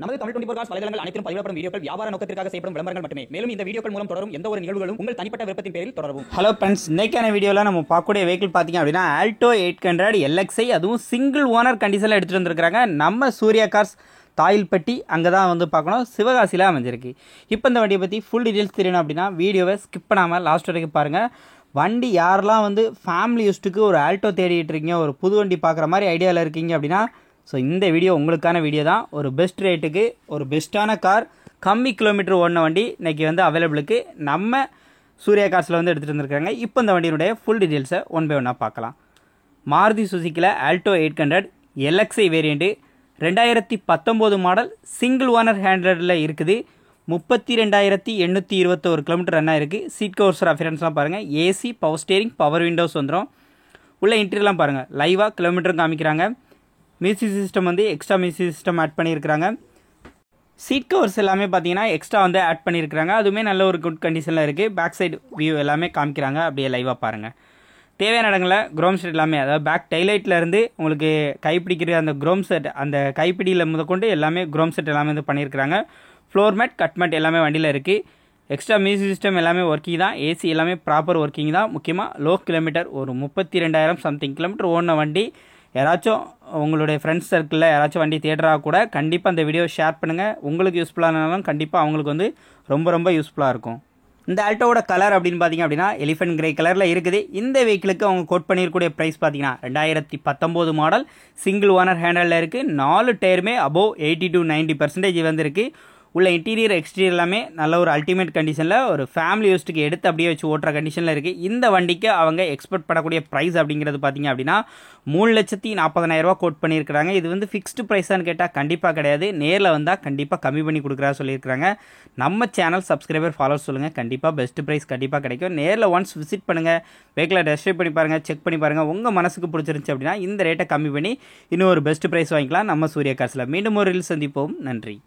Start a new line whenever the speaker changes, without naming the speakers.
நமது தமிழ் 24 காஸ் வலைதளங்கள் அனைத்தும் பதிவிடப்படும் வீடியோக்கள் வியாபார நோக்கத்திற்காக செய்யப்படும் விளம்பரங்கள் மட்டுமே. மேலும் இந்த வீடியோக்கள் மூலம் தொடரும் எந்த ஒரு நிகழ்வுகளும் உங்கள் தனிப்பட்ட விருப்பத்தின் பேரில் தொடரவும்.
ஹலோ ஃப்ரெண்ட்ஸ், இன்னைக்கான வீடியோவில் நம்ம பார்க்கக்கூடிய வெஹிக்கிள் பார்த்தீங்க அப்படின்னா ஆல்டோ 800 LXi, அதுவும் சிங்கிள் ஓனர் கண்டிஷனில் எடுத்துகிட்டு வந்துருக்காங்க. நம்ம சூர்யா கார்ஸ் தாயில்பட்டி அங்கே தான் வந்து பார்க்கணும், சிவகாசியில் அமைஞ்சிருக்கு. இப்போ இந்த வண்டியை பற்றி ஃபுல் டீட்டெயில்ஸ் தெரியணும் அப்படின்னா வீடியோவை ஸ்கிப் பண்ணாமல் லாஸ்ட் வரைக்கும் பாருங்கள். வண்டி யாரெல்லாம் வந்து ஃபேமிலி யூஸ்ட்டுக்கு ஒரு ஆல்டோ தேடிட்டு இருக்கீங்க, ஒரு புது வண்டி பார்க்குற மாதிரி ஐடியாவில் இருக்கீங்க அப்படின்னா ஸோ இந்த வீடியோ உங்களுக்கான வீடியோ தான். ஒரு பெஸ்ட் ரேட்டுக்கு ஒரு பெஸ்ட்டான கார், கம்மி கிலோமீட்டர் ஓடின வண்டி இன்றைக்கி வந்து அவைலபிளுக்கு நம்ம சூர்யா கார்ஸில் வந்து எடுத்துகிட்டு வந்துருக்காங்க. இப்போ இந்த வண்டியினுடைய ஃபுல் டீட்டெயில்ஸை ஒன் பை ஒன்னாக பார்க்கலாம். மாருதி சுசுக்கியில் Alto 800 LXi variant 2019 model, single owner ஹேண்ட்ரடில் இருக்குது. 32,821 கிலோமீட்டர் ரன் ஆயிருக்கு. சீட் கவர்ஸ் ரெஃபரன்ஸ்லாம் பாருங்கள். AC, power steering, power windows வந்துடும். உள்ள இன்டீரியர்லாம் பாருங்கள், லைவாக கிலோமீட்டரும் காமிக்கிறாங்க. மியூசிக் சிஸ்டம் வந்து எக்ஸ்ட்ரா மியூசிக் சிஸ்டம் ஆட் பண்ணியிருக்கிறாங்க. சீட் கவர்ஸ் எல்லாமே பார்த்தீங்கன்னா எக்ஸ்ட்ரா வந்து ஆட் பண்ணியிருக்கிறாங்க. அதுவுமே நல்ல ஒரு குட் கண்டிஷனில் இருக்குது. பேக் சைடு வியூ எல்லாமே காமிக்கிறாங்க, அப்படியே லைவாக பாருங்கள். தேவையான இடங்களில் க்ரோம் செட் எல்லாமே, அதாவது பேக் டைலைட்டில் இருந்து உங்களுக்கு கைப்பிடிக்கிற அந்த க்ரோம் செட், அந்த கைப்பிடியில் முதற்கொண்டு எல்லாமே க்ரோம் செட் எல்லாமே வந்து பண்ணியிருக்கிறாங்க. ஃப்ளோர் மேட், கட் மேட் எல்லாமே வண்டியில் இருக்குது. எக்ஸ்ட்ரா மியூசிக் சிஸ்டம் எல்லாமே ஒர்க்கிங் தான். ஏசி எல்லாமே ப்ராப்பர் ஒர்க்கிங் தான். முக்கியமாக லோ கிலோமீட்டர், ஒரு 32,000 சம்திங் கிலோமீட்டர் ஓடின வண்டி. யாராச்சும் உங்களுடைய ஃப்ரெண்ட்ஸ் சர்க்கிளில் யாராச்சும் வண்டி தேடுறா கூட கண்டிப்பாக அந்த வீடியோ ஷேர் பண்ணுங்கள். உங்களுக்கு யூஸ்ஃபுல்லானாலும் கண்டிப்பாக அவங்களுக்கு வந்து ரொம்ப ரொம்ப யூஸ்ஃபுல்லாக இருக்கும். இந்த ஆல்டோவோட கலர் அப்படின்னு பார்த்தீங்க அப்படின்னா எலிஃபென்ட் கிரே கலரில் இருக்குது. இந்த வெஹிக்கிளுக்கு அவங்க கோட் பண்ணியிருக்கக்கூடிய ப்ரைஸ் பார்த்தீங்கன்னா 2019 மாடல், சிங்கிள் ஓனர் ஹேண்டலில் இருக்குது. 4 டயருமே அபோவ் 80 to 90% வந்துருக்கு. உள்ள இன்டீரியர் எக்ஸ்டீரியர் எல்லாமே நல்ல ஒரு அல்டிமேட் கண்டிஷனில், ஒரு ஃபேமிலி யூஸ்ட்டுக்கு எடுத்து அப்படியே வச்சு ஓட்டுற கண்டிஷனில் இருக்குது. இந்த வண்டிக்கு அவங்க எக்ஸ்பெக்ட் பண்ணக்கூடிய ப்ரைஸ் அப்படிங்கிறது பார்த்தீங்க அப்படின்னா 3,40,000 கோட் பண்ணியிருக்கிறாங்க. இது வந்து ஃபிக்ஸ்டு ப்ரைஸான்னு கேட்டால் கண்டிப்பாக கிடையாது. நேரில் வந்தால் கண்டிப்பாக கம்மி பண்ணி கொடுக்குறா சொல்லியிருக்கிறாங்க. நம்ம சேனல் சப்ஸ்கிரைபர் ஃபாலோ சொல்லுங்கள், கண்டிப்பாக பெஸ்ட் ப்ரைஸ் கண்டிப்பாக கிடைக்கும். நேரில் ஒன்ஸ் விசிட் பண்ணுங்கள், வெஹிக்கிளை டெஸ்ட் பண்ணி பாருங்கள், செக் பண்ணி பாருங்கள். உங்கள் மனசுக்கு பிடிச்சிருந்துச்சு அப்படின்னா இந்த ரேட்டை கம்மி பண்ணி இன்னும் ஒரு பெஸ்ட் ப்ரைஸ் வாங்கிக்கலாம் நம்ம சூர்யா கார்ஸில். மீண்டும் ஒரு ரீல் சந்திப்போம். நன்றி.